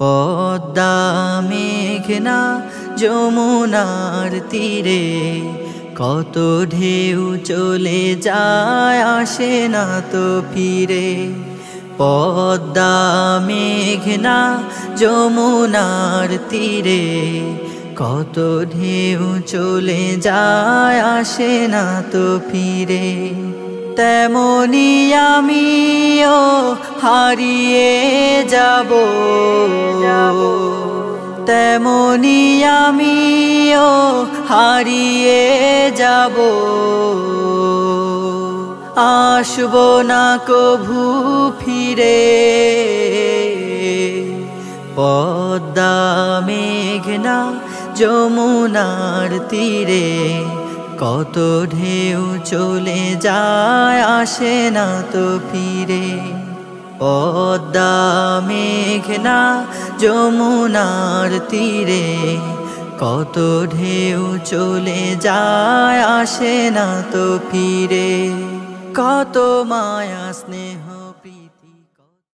পদ্মা মেঘনা যমুনার তীরে কত ঢেউ চলে যায় আসে না তো ফিরে। পদ্মা মেঘনা যমুনার তীরে কত ঢেউ চলে যায় আসে না তো ফিরে। তেমনি আমিও হারিয়ে যাব, তেমনি আমিও হারিয়ে যাব, আসব না কভু ফিরে। পদ্মা মেঘনা যমুনার তীরে কত ঢেউ চলে যায় আসে না তো ফিরে। পদ্মা মেঘনা যমুনার তীরে কত ঢেউ চলে যায় আসে না তো ফিরে। কত মায়া স্নেহ